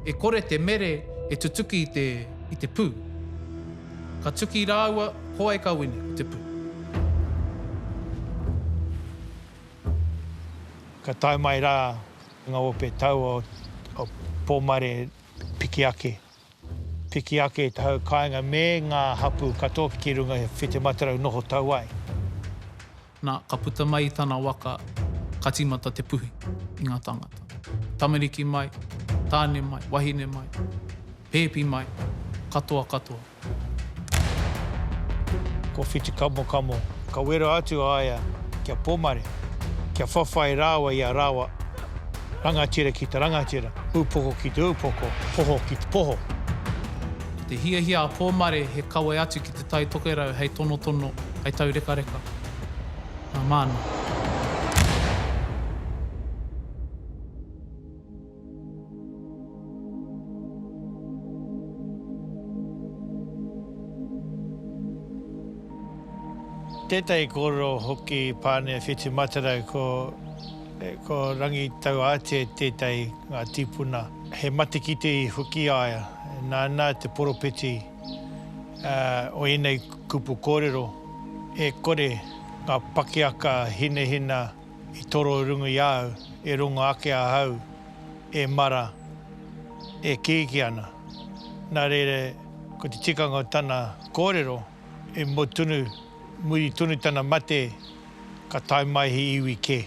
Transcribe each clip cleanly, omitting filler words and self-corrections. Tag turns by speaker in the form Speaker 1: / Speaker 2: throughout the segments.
Speaker 1: e kore te mere e tutuki i te pū. Ka tuki rāua, hoa e ka wini o te pū.
Speaker 2: Ka tae mai rā ngā ope tau o pōmare piki ake. Piki ake te hau kāinga me ngā hapu katoa ki runga he white matarau noho tau ai.
Speaker 1: Nā, ka puta mai i tāna waka, ka timata te puhi i ngā tangata. Tamariki mai, tāne mai, wahine mai, pēpi mai, katoa katoa.
Speaker 2: Ko whiti kamo, ka wera atu aia kia pōmare, kia whawhai rāua i a rāua, rangatira ki te rangatira, upoko ki te upoko, poho ki te poho.
Speaker 1: Te hia a pōmare he kawe atu ki te tai tokerau, hei tono, hei tau reka. Nā māna.
Speaker 2: Tētai kōrero hoki pāne whiti matarau ko rangi tau ate tētai ngā tīpuna. He matikite i hoki aia, nā te poropeti o enei kupu kōrero. E kore ngā pakiaka hinehina i toro rungu iau, e rungu ake a hau, e mara, e kīki ana. Nā reire, ko te tikanga o tāna kōrero, e muri tunu tāna mate, ka tae mai hi iwi ke.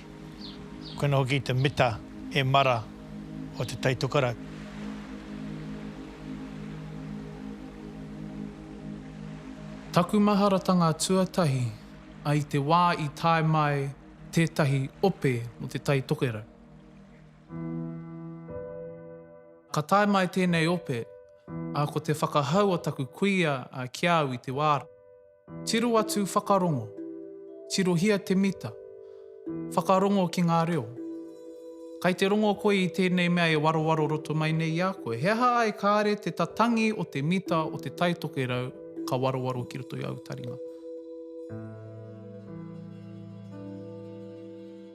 Speaker 2: Koina hoki te mita, e mara o te taitokarau.
Speaker 1: Taku maharatanga tuatahi, ai te wā i tae mai tētahi ope o te tai tokerau. Ka tae mai tēnei ope, a ko te whakahau o taku kuia a kiau i te wāra. Tiro atu whakarongo, tiro hia te mita, whakarongo ki ngā reo. Kai te rongo koe i tēnei mea e warowaro roto mai nei a koe. Heha ai kāre te tatangi o te mita o te tai tokerau ka warowaro ki roto i au taringa.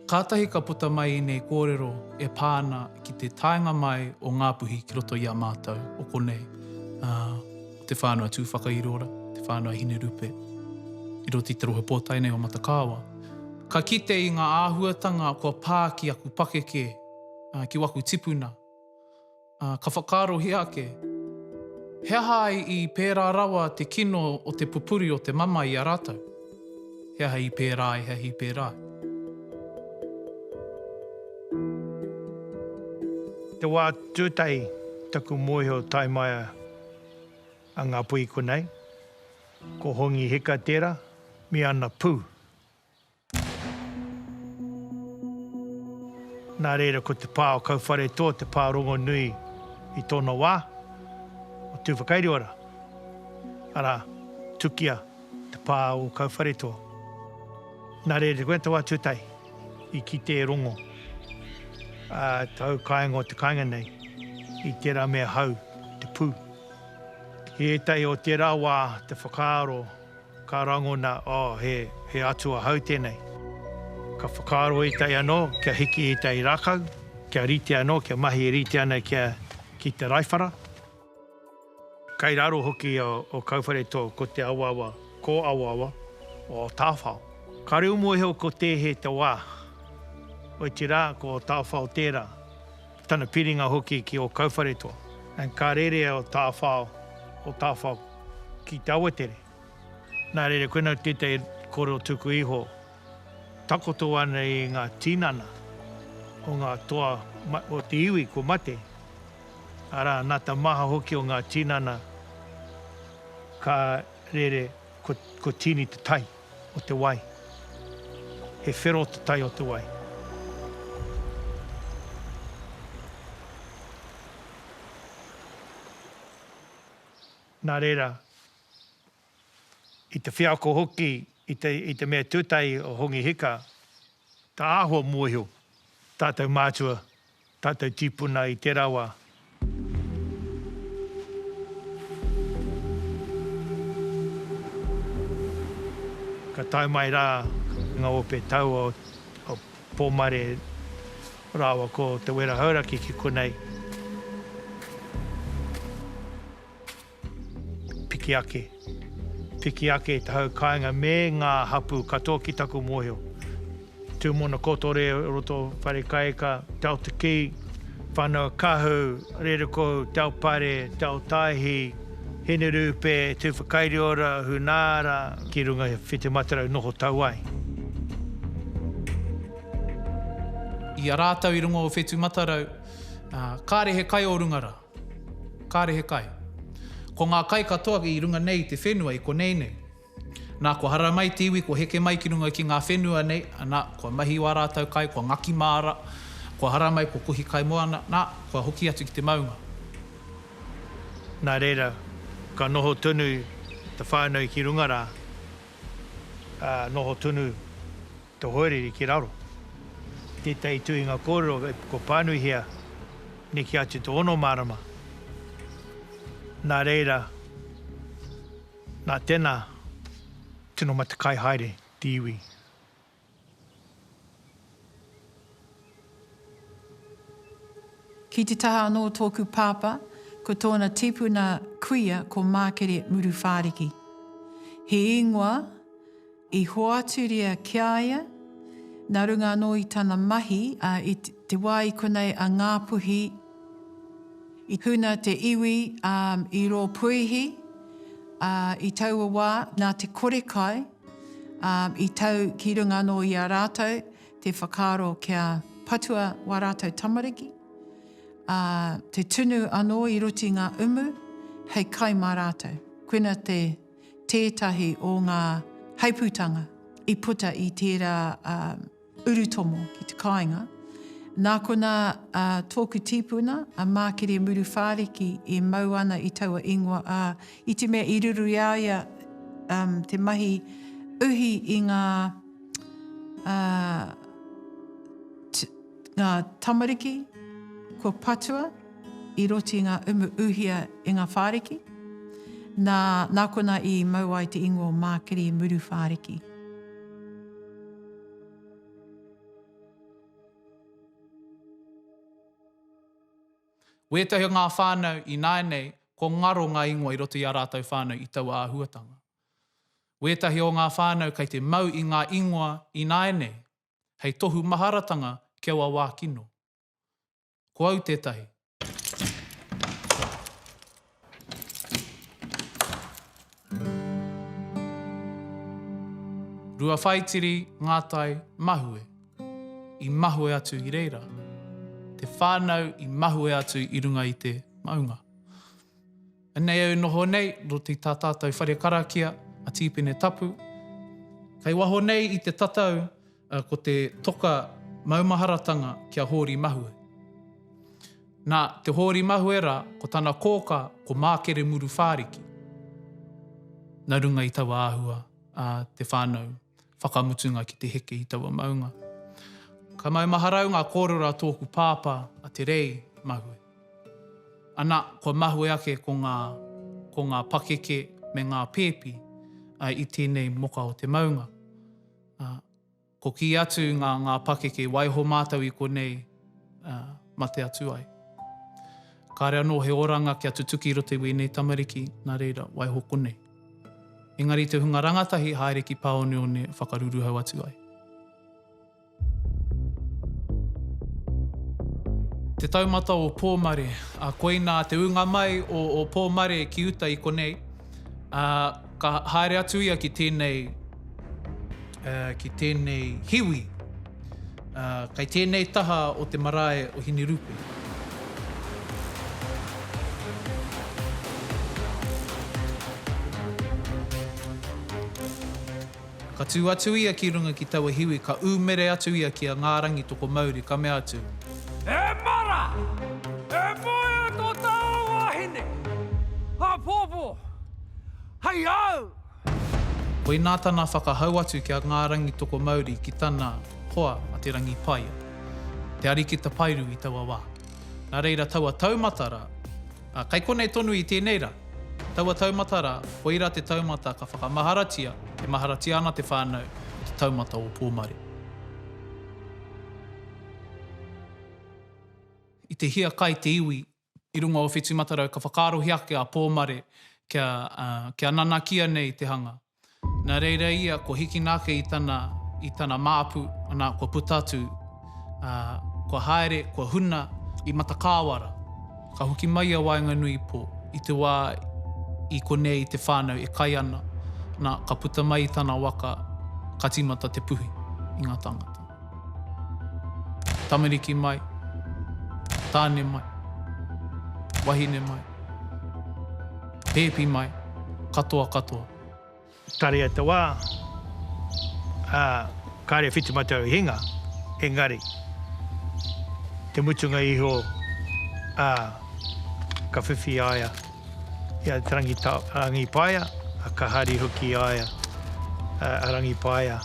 Speaker 1: Kātahi ka puta mai i nei kōrero e pāna ki te taenga mai o Ngāpuhi ki roto i a mātou o konei. O te whānua tūwhakairora, te whānua hine rupe, i roti te rohe pōtainei o Matakawa. Ka kite i ngā āhuatanga kua pā ki aku pakeke, ki waku tipuna. Ka whakaro hi ake. Heha ai i pērā rawa te kino o te pupuri o te mama i a rātou. Heha i pērā, heha i pērā.
Speaker 2: Te wā tūtai taku mōhio tai mai a Ngāpuhi konei. Ko hongi heka tērā, mi ana pū. Nā reira ko te pā o kauwhare tō, te pā rongo nui i tōna wā, o tūwhakairiora. Ara, tukia, te pā o kauwhare tō. Nā reira koe te wā tūtai, i ki te rongo. Tau kāinga o te kāinga nei, i tērā mea hau, te pū. He tai o tērā wā, te whakaaro, ka rangona, he atua hau tēnei. Ka whakaaro i tai anō, kia hiki i tai rākau, kia rite anō, kia mahi e rite ana ki te raiwhara. Kai raro hoki o kauwhare tō, ko te awawa, ko awawa, o tāwhao. Ka reo mōheo ko te he te wā, o te rā ko tāwhao tērā, tana piringa hoki ki o kauwhare tō. Ka rere o tāwhao ki te awatere. Nā rere, koina tētai koro tuku iho, takoto ana i ngā tinana o ngā toa o te iwi ko mate. Ara, nā ta maha hoki o ngā tinana, ka rere ko tini te tai o te wai. He whero te tai o te wai. Nā reira, i te whiako hoki, i te mea tūtai o hongi hika, tā āhua mōhio, tātou mātua, tātou tīpuna i te rawa. Ka tai mai rā ngā ope tau o pōmare rāwa ko te wera hauraki ki konei. piki ake. Piki ake te hau kāinga me ngā hapu katoa ki taku mōhio. Tūmona kotore roto whare kaika, tau te ki, whanau kahu, rereko, tau pare, tau taihi, hene rupe, tū whakairi ora, hunara, ki runga white matarau noho tau ai.
Speaker 1: I a rātau i runga o whetu matarau, kāre he kai o rungara. Kāre he kai. Ko ngā kai katoa i runga nei te whenua i ko nei nei. Nā ko hara mai te iwi, ko heke mai ki runga ki ngā whenua nei, nā ko mahi wā rātau kai, ko ngaki māra, ko hara mai, ko kuhi kai moana, nā ko hoki atu ki te maunga.
Speaker 2: Nā reira, ka noho tunu te whānau ki runga rā, noho tunu te hoeriri ki raro. Tētai tui ngā kōrero, ko pānuhia, neki atu te ono marama. Nā reira, nā tēnā, tino mata kai haere, te iwi.
Speaker 3: Ki te taha anō tōku pāpā, ko tōna tipuna kuia ko Mākere Muru Whāriki. He ingoa, i hoaturia kiaia, nā runga anō i tana mahi, i te wai konei a Ngāpuhi, i huna te iwi i rō puihi, i taua wā nā te korekai, i tau ki runga anō i a rātou, te whakaro kia patua wā rātou tamariki, te tunu anō i roti ngā umu, hei kai mā rātou. Koina te tētahi o ngā heiputanga i puta i tērā urutomo ki te kāinga. Nā kona tōku tīpuna, a Mākere Muru Whāriki i mau ana i taua ingoa i te mea i ruru iaia te mahi uhi i ngā tamariki, ko patua, i roti ngā umu uhia i ngā whāriki. Nā kona i mau ai te ingoa Mākere Muru Whāriki.
Speaker 1: Wētahi o ngā whānau i nānei, ko ngaro ngā ingoa i roto i a rātou whānau i taua āhuatanga. Wētahi o ngā whānau kei te mau i ngā ingoa i nānei, hei tohu maharatanga kia wā wā kino. Ko au tētahi. Rua whaitiri ngātai mahue, i mahue atu i reira. Te whānau i mahue atu i runga i te maunga. Nei au noho nei, roti tā tātou whare karakia, a tīpene tapu. Kei waho nei i te tatau, ko te toka maumaharatanga kia hōri mahue. Nā te hōri mahue rā, ko tana kōka, ko Mākere Muru Whāriki. Nā runga i taua āhua, te whānau, whakamutunga ki te heke i taua maunga. Ka maumaharau ngā kōrora tōku pāpā a te rei mahue. Ana, ko mahue ake ko ngā pakeke me ngā pēpi i tēnei moka o te maunga. Ko ki atu ngā pakeke waiho mātau i konei mate atu ai. Kāre anō he oranga kia tutuki rote i nei tamariki, nā reira, waiho konei. Engari te hunga rangatahi, haere ki paone o ne whakaruruhau atu ai. Te taumata o Pōmare, koina te unga mai o Pōmare ki uta i konei, ka haere atu ia ki tēnei hiwi, kai tēnei taha o te marae o Hinirupe. Ka tū atu ia ki runga ki taua hiwi, ka ūmere atu ia ki a ngārangi toko mauri, ka mea atu.
Speaker 4: E mara! E moe tō tāu wahine! Ha pōpō! Hei au!
Speaker 1: Koi nā tāna whakahau atu ki a ngārangi toko mauri ki tāna hoa a te rangi paia. Te arikita pairu i taua wā. Nā reira taua taumatara, kai konei tonu i tēnei rā. Taua taumatara, koira te taumata ka whakamaharatia, te maharatia ana te whānau o te taumata o Pōmare. I te hia kai te iwi, i runga o whetu matarau, ka whakarohi ake a Pōmare kia nanakia nei te hanga. Nā reira ia, ko hiki nāke i tana māpu, ana ko putatu, ko haere, ko huna, i matakāwara. Ka hoki mai a Waenga Nui po, i te wā i konei i te whānau e kai ana, nā ka puta mai i tana waka, ka timata te puhi i ngā tangata. Tamariki mai, tāne mai, wahine mai, pēpi mai, katoa katoa.
Speaker 2: Tare ata wā, kāre whitumata o hinga, engari. Te mutunga iho, ka whiwhi aia, ia rangi paia, ka hari hoki aia, a rangi paia,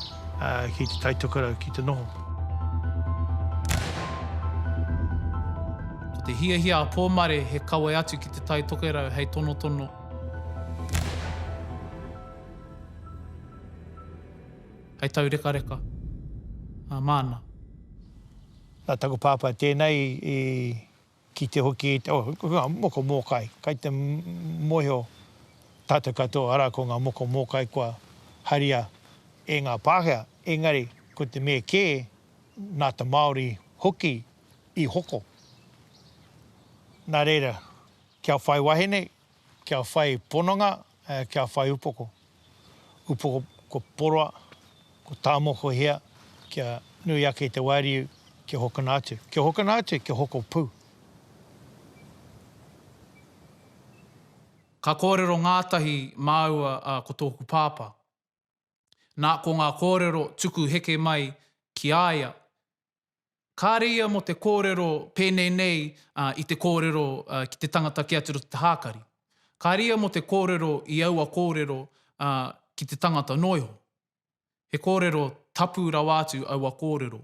Speaker 2: ki te taitukara, ki te noho.
Speaker 1: Ko te hia a pōmare he kawe atu ki te taitokera hei tono tono. Hei tau reka reka. Māna.
Speaker 2: Nā taku pāpā tēnei ki te hoki, moko mōkai. Kai te moho tātou katoa ara ko ngā moko mōkai kua haria e ngā pāhea. Engari, ko te mea kē, nā te Māori hoki i hoko. Nā reira, kia whai wahine, kia whai pononga, kia whai upoko. Upoko ko poroa, ko tāmoko hea, kia nui ake te wāriu, kia hokana atu. Kia hokana atu, kia hoko pū.
Speaker 1: Ka kōrero ngātahi māua ko tōku pāpā. Nā ko ngā kōrero tuku heke mai ki aia. Kāre ia mo te kōrero pēnei nei i te kōrero ki te tangata ki atu te hākari. Kāre ia mo te kōrero i aua kōrero ki te tangata noiho. He kōrero tapu rawātu aua kōrero.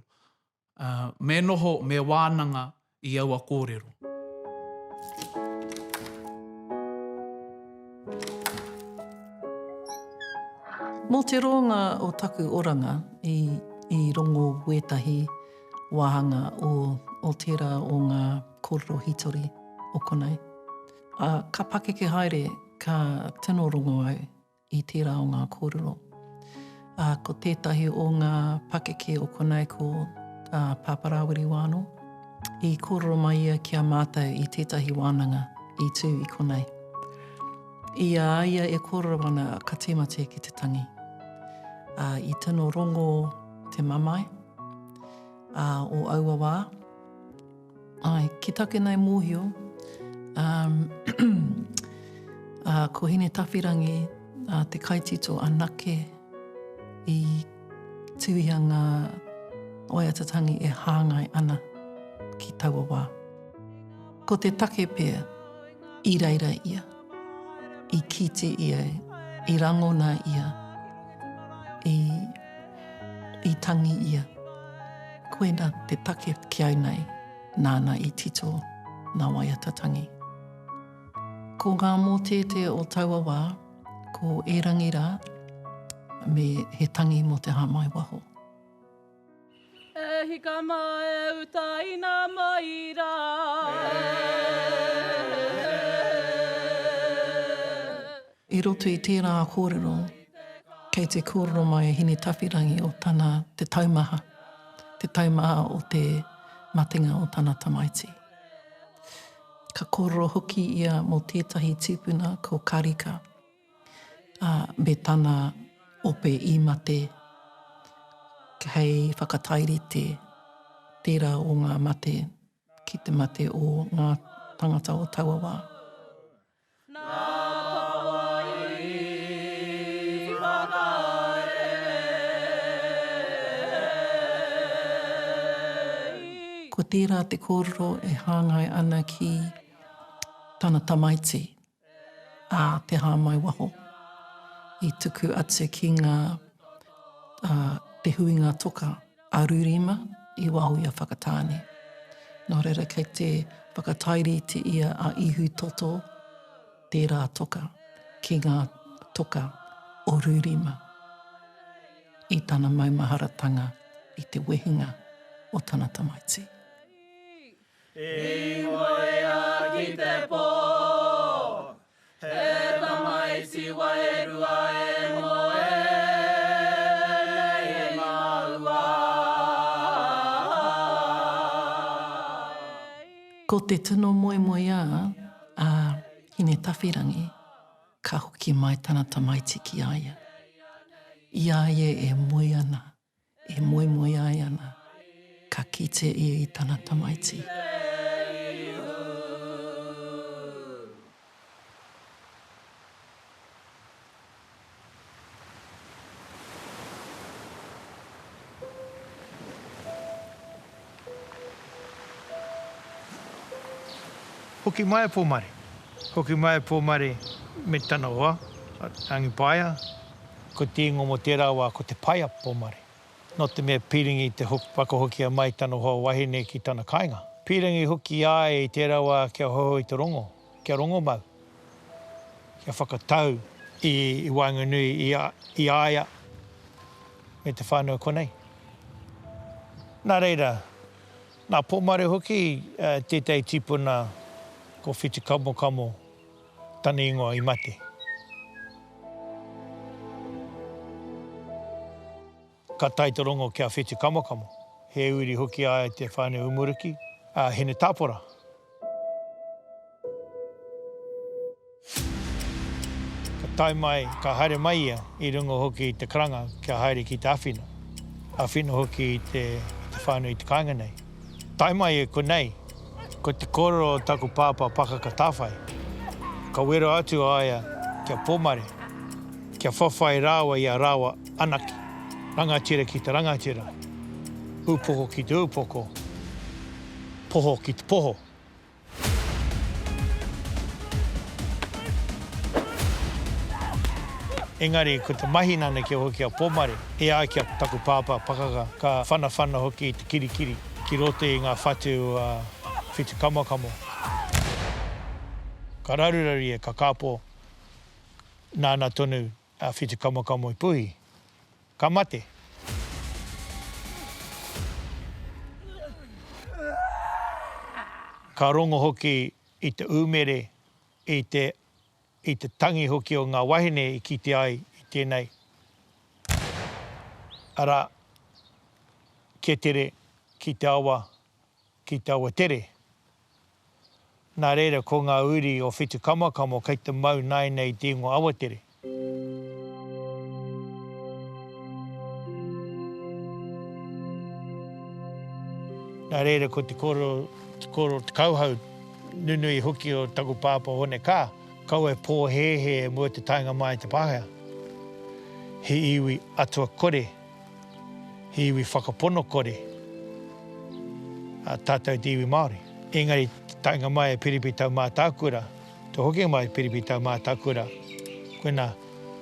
Speaker 1: Me noho, me wānanga i aua kōrero.
Speaker 5: Mō te ronga o taku oranga i rongo wētahi wāhanga o tērā o ngā kōrero hitori o konei. Ka pakeke haere ka tino rongo au i tērā o ngā kōrero. Ko tētahi o ngā pakeke o konei ko Pāparawiri wāno. I kōrero mai ia kia mātou i tētahi wānanga i tū i konei. Ia e kōrero ana ka tīmate ki te tangi. I tino rongo te mamai, o aua wā. Ki take nei mōhio, ko hine tawhirangi te kaitito anake i tuia ngā oiatatangi e hāngai ana ki taua wā. Ko te take pēr, i reira ia, i kite ia, i rangona ia, i tangi ia. Koena te take kiau nei, nāna i tito nā waiatatangi. Ko ngā mōtete o taua wā, ko e rangi rā, me he tangi mo te hamai waho.
Speaker 6: E hika mai utaina mai rā.
Speaker 5: I roto i tērā kōrero, kei te kōrero mai hine tawhirangi o tana te taumaha o te matinga o tana tamaiti. Ka kōrero hoki ia mō tētahi tūpuna ko karika, me tana ope i mate, hei whakatairite tērā o ngā mate, ki te mate o ngā tangata o taua wā. Ko tērā te kōrero e hāngai ana ki tana tamaiti a te hāmai waho. I tuku atu ki ngā te huinga toka a Rurima i waho ia whakatāne. Nō reira kei te whakatairi te ia a ihu toto tērā toka ki ngā toka o Rurima i tana maumaharatanga i te wehinga o tana tamaiti.
Speaker 6: I moe a ki te pō, he tama
Speaker 5: Ko te tuno moe moe a hine tawhirangi, ka hoki mai tana tamaiti ki aia. I aia e moe ana, e moe moe ai ana, ka kite ia i tana tamaiti.
Speaker 2: Hoki mai e pōmare. Hoki mai e pōmare me tana hoa, angi paia. Ko te ingo mo te rawa, ko te paia pōmare. No te mea piringi te whakahokia mai tana hoa wahine ki tana kāinga. Piringi hoki ai i te rawa kia hoho i te rongo, kia rongo mau. Kia whakatau i Wainganui i aia me te whānau konei. Nā reira, nā pōmare hoki tētai tipuna ko whiti kamo tana ingoa i mate. Ka tai te rongo kia whiti kamo. He uri hoki ai te whānau umuruki, hene tāpora. Ka tai mai, ka haere mai ia i rungo hoki i te karanga kia haere ki te awhina. Awhina hoki i te whānau i te kāinga nei. Tai mai e konei, ko te kororo taku pāpā pakaka tāwhai. Ka wero atu aia kia pōmare, kia whawhai rāwa i a rāwa anaki. Rangatira ki te rangatira. Upoko ki te upoko. Poho ki te poho. Engari, ko te mahinana kia hoki a pōmare, e a kia taku pāpā pakaka ka whana hoki i te kirikiri, ki rote i ngā whatu whiti kamo. Ka rarurari e ka kāpō nāna tonu whiti kamo i puhi. Ka mate. Ka rongo hoki i te umere, i te tangi hoki o ngā wahine i kite ai i tēnei. Ara, ke tere, ki te awa tere. Nā reira ko ngā uri o whitu kamo kei te mau nei te ingo awa tere. Nā reira ko te koro te kauhau nunui hoki o taku pāpā hone kā, kau e pōhehe e mua te tainga mai te pāhea. He iwi atua kore, he iwi whakapono kore, a tātou te iwi Māori. Engari, tainga mai e piripitau mā tākura, te hoki mai piripitau mā tākura, koina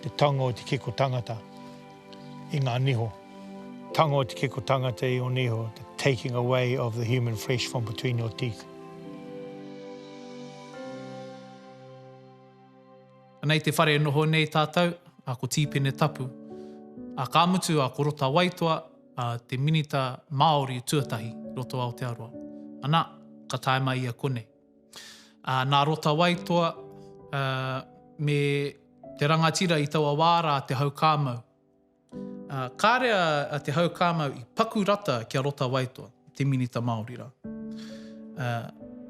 Speaker 2: te tango o te kiko tangata i ngā niho. Tango o te kiko tangata i o niho, the taking away of the human flesh from between your teeth.
Speaker 1: Nei te whare noho nei tātou, a ko tīpene tapu, a kāmutu a ko Rota Waitoa, a te minita Māori tuatahi, roto Aotearoa. Ana, ka tae mai ia konei. Nā Rota Waitoa, me te rangatira i taua wāra te haukāmau. Kārea te haukāmau i pakurata kia Rota Waitoa, te minita Māori rā.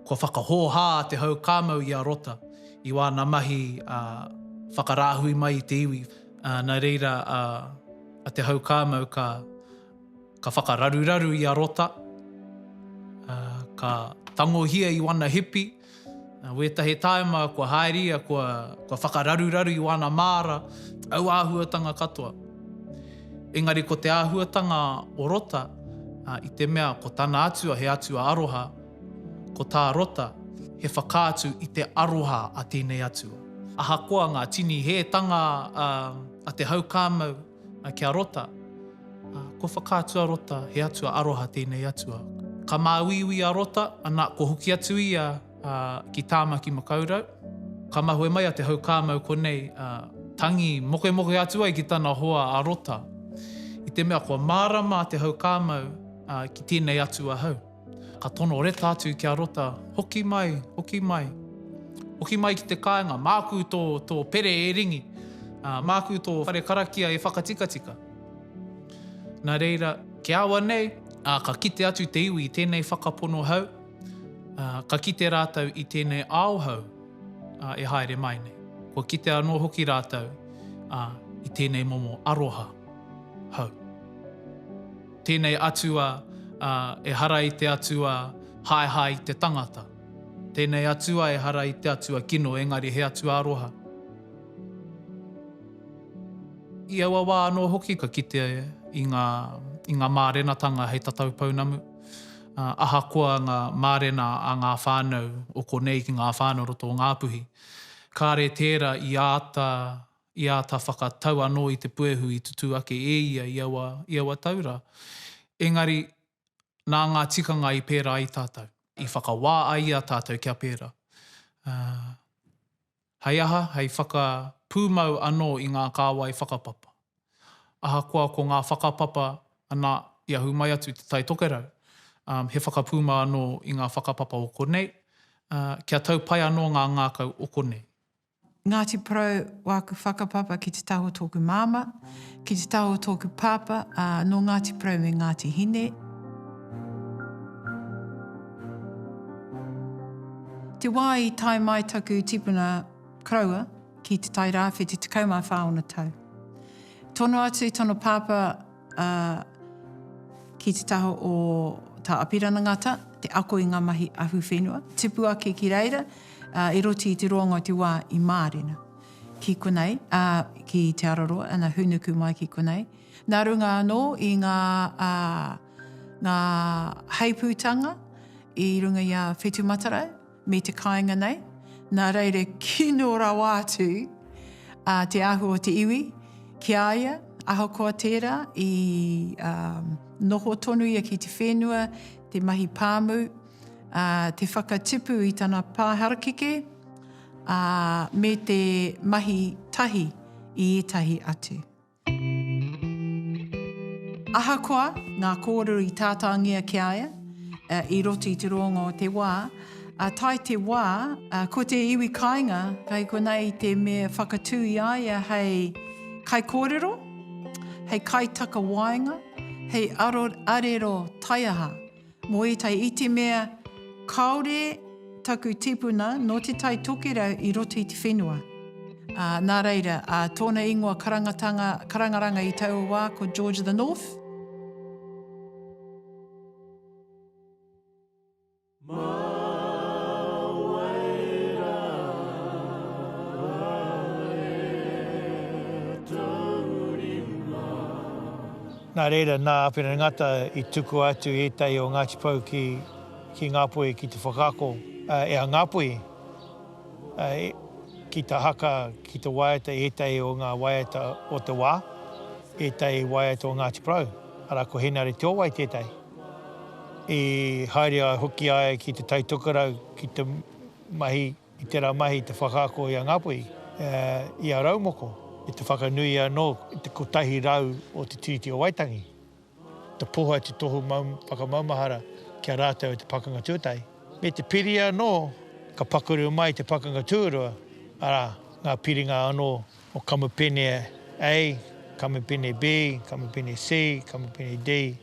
Speaker 1: Ko whakahōhā te haukāmau i a Rota, i wāna mahi whakarāhui mai i te iwi. Nā reira a te haukāmau ka whakararuraru i a Rota, ka tangohia i wana hipi, wetahe taima kua haeria, kua whakararuraru i wana māra, au āhuatanga katoa. Engari ko te āhuatanga o Rota, i te mea ko tāna atua, he atua aroha, ko tā Rota, he whakātu i te aroha a tēnei atua. Ahakoa ngā tini he tanga a te haukāmau kia Rota, ko whakātua Rota, he atua aroha tēnei atua. Ka māwiwi a Rota, ana ko huki atu ia ki tāmaki makaurau. Ka mahue mai a te haukāmau konei, tangi moke atua i ki tāna hoa a Rota. I te mea kua mārama te haukāmau ki tēnei atua hau. Ka tono reta atu ki a Rota, hoki mai. Hoki mai ki te kāinga, māku tō pere e ringi, māku tō whare karakia e whakatikatika. Nā reira, ke awa nei, ka kite atu te iwi i tēnei whakapono hau, Ka kite rātou i tēnei aohau e haere mai nei. Ko kite anō hoki rātou i tēnei momo aroha hau. Tēnei atua e hara i te atua hae i te tangata. Tēnei atua e hara i te atua kino, engari he atua aroha. I aua wā anō hoki ka kite i ngā mārenatanga hei tatau paunamu. Ahakoa ngā mārena a ngā whānau o konei ki ngā whānau roto o Ngāpuhi. Kāre tērā i āta whakatau anō i te puehu i tutu ake e ia i aua taura. Engari, nā ngā tikanga i pērā i tātou. I whakawā ai a tātou kia pērā. Hei aha, hei whakapūmau anō i ngā kāwai whakapapa. Ahakoa ko ngā whakapapa ana i ahu mai atu i te tai tokerau. He whakapūmau anō i ngā whakapapa o konei. Kia tau pai anō ngā ngākau o konei.
Speaker 3: Ngāti Porou wāku whakapapa ki te taho tōku māma, ki te taho tōku pāpa, no Ngāti Porou me Ngāti Hine. Te wā i tai mai taku tipuna kraua ki te tai rāwhi te 14 tau. Tono atu i tono pāpa ki te taho o tā apirana ngata, te ako i ngā mahi ahu whenua. Tipu ake ki reira, i roti i te roanga o te wā i mārena. Ki konei, ki te araroa, ana hunuku mai ki konei. Nā runga anō i ngā heipūtanga i runga i a Whetu Matarai, me te kāinga nei. Nā reire kino rawa atu te ahu o te iwi, ki aia, ahakoa tērā i noho tonu ia ki te whenua, te mahi pāmu, te whakatipu i tana pāharakike, me te mahi tahi i etahi atu. Ahakoa, ngā kōrero i tātāngia ki aia, i roti i te roanga o te wā, tai te wā, ko te iwi kāinga, kai konei te mea whakatū i aia hei kai kōrero, hei kai taka wainga, hei arero taiaha, mo i tai i te mea kaore taku tipuna no te tai tokerau i roto i te whenua. Nā reira, tōna ingoa karangaranga i tau wā ko George the North.
Speaker 2: Nā reira, nā apena ngata i tuku atu e tai o Ngāti Porou ki Ngāpuhi ki te whakaako. E a Ngāpuhi, ki ta haka, ki te waiata e tai o ngā waiata o te wā, e tai waiata o Ngāti Porou. Ara ko henare te owai tētai. E haere a hoki ai ki te taitokarau, ki te mahi, i tērā mahi te whakaako i a Ngāpuhi, i a Raumoko. I te whakanui anō, i te kotahi rau o te tiriti o Waitangi. Te poha te tohu whakamaumahara kia rātou i te pakanga tūtai. Me te piri anō, ka pakuru mai te pakanga tūrua, ara ngā piringa anō o kamupene A, kamupene B, kamupene C, kamupene D.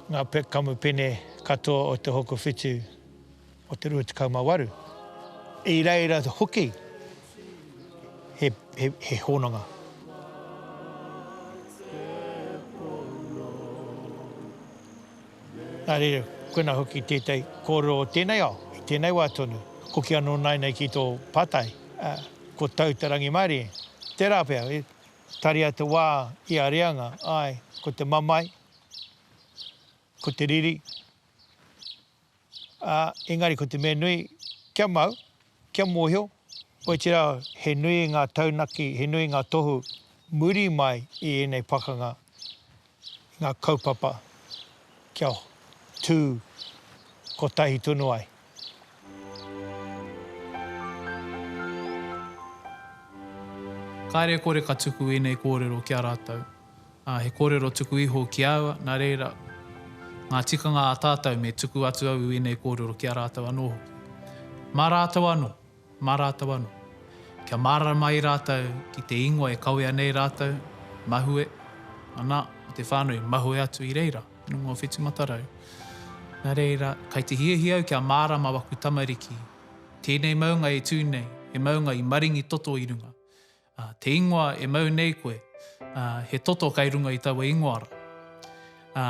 Speaker 2: Ngā kamupene katoa o te hoko whitu o te 28. I reira te hoki, he honanga. Nā reira, koina hoki tētai kōrero o tēnei ao, i tēnei wā tonu. Koki anō nai ki tō pātai, ko tau te rangi maari. Tērā pēr, taria te wā i a reanga, ai, ko te mamai, ko te riri. Engari ko te mea nui, kia mau, kia mōhio. Oi te rau, he nui ngā taunaki, he nui ngā tohu muri mai i enei pakanga, ngā kaupapa, kia tū kotahi tunu ai.
Speaker 1: Kāre kore ka tuku enei kōrero ki a rātou. He kōrero tuku iho ki aua, nā reira, ngā tikanga a tātou me tuku atu au enei kōrero ki a rātou anō hoki. Mā rātou anō, mā rātou anō. Kia mārara mai rātou ki te ingoa e kauea nei rātou, mahue, ana, o te whānui, mahue atu i reira, nungo Whetu Matarau. Nā reira, kai te hiahia au kia mārama waku tamariki. Tēnei maunga e tūnei, he maunga i maringi toto i runga. Te ingoa e mau nei koe, he toto kai runga i taua ingoara.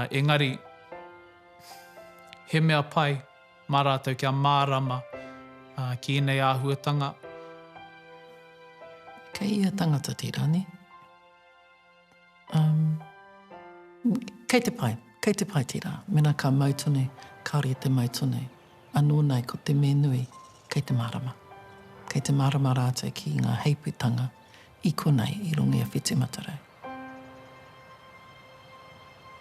Speaker 1: Engari, he mea pai, mā rātou kia mārama ki enei āhuatanga.
Speaker 5: Kei ia tangata te rani. Kei te pai te rā. Mena ka mautone, kaore te mautone. Anō nei ko te me nui, kei te marama. Kei te marama rātou ki ngā heiputanga i konei i rungi a whiti matarau.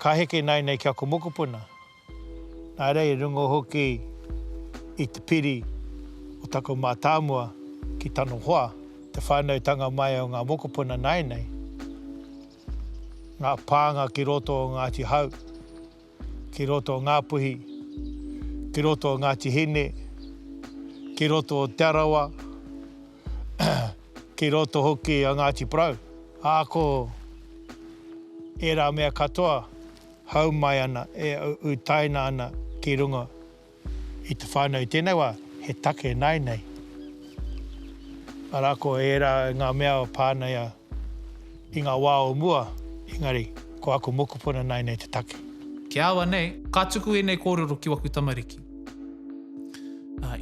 Speaker 2: Ka heke nei kia ko mokopuna. Nā rei rungo hoki i te piri o tako mātāmua ki tano hoa. Te whānautanga mai o ngā mokopuna nei. Ngā pānga ki roto o Ngāti Hau, ki roto o Ngāpuhi, ki roto o Ngāti Hine, ki roto o Te Arawa, ki roto hoki o Ngāti Parau. Āko e rā mea katoa, hau mai ana, e utaina ana ki runga i te whānau tēnei wā, he take nei. Arako e rā ngā mea o pānei i ngā wā o mua, engari, ko ako mokopuna nei te take.
Speaker 1: Ki awa nei, ka tuku e nei kōrero ki waku tamariki.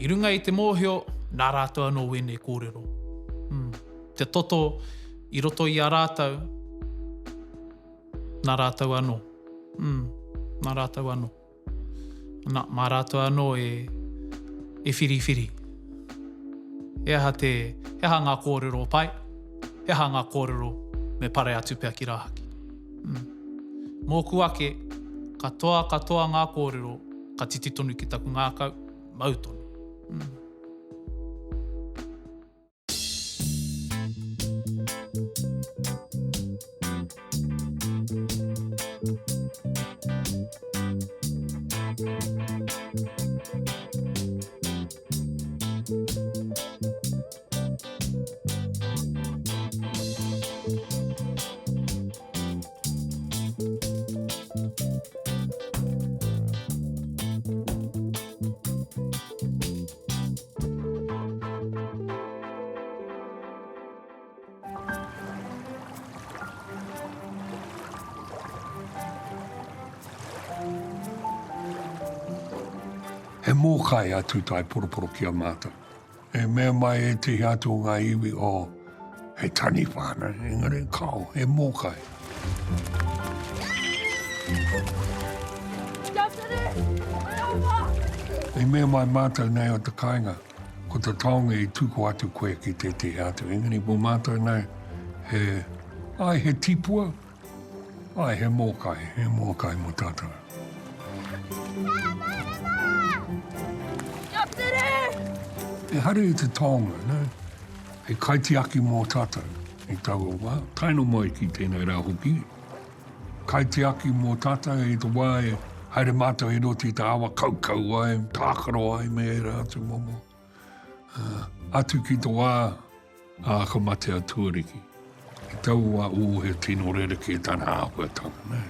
Speaker 1: I runga i te mōhio, nā rātou anō e nei kōrero. Te toto i roto i a rātou, nā rātou anō. Nā rātou anō. Mā rātou anō e whiri. He aha ngā kōrero pai, he aha ngā kōrero me pare atu pia ki rāhaki. Mōku ake, katoa ngā kōrero, ka tititonu ki taku ngākau, mautonu.
Speaker 7: He mōkai atu tai poroporo ki a mātou. E mea mai e te atu o ngā iwi o he tani whāna, engari kao, he mōkai. E mea mai mātou nei o te kāinga, ko te taonga i tuku atu koe ki te atu. Engari mō mātou nei, he tipua, he mōkai mō tātou. E hare i te taonga, ne? He kaitiaki mō tātou. I tau wā, taino mai ki tēnei rā hoki. Kaitiaki mō tātou i te wā e haere mātou i roti te awa kaukau ai, tākaro ai me e rātu momo. Atu ki te wā, ka mate a tuariki. I tau wā he tino rere ki e tāna āhuatanga, ne?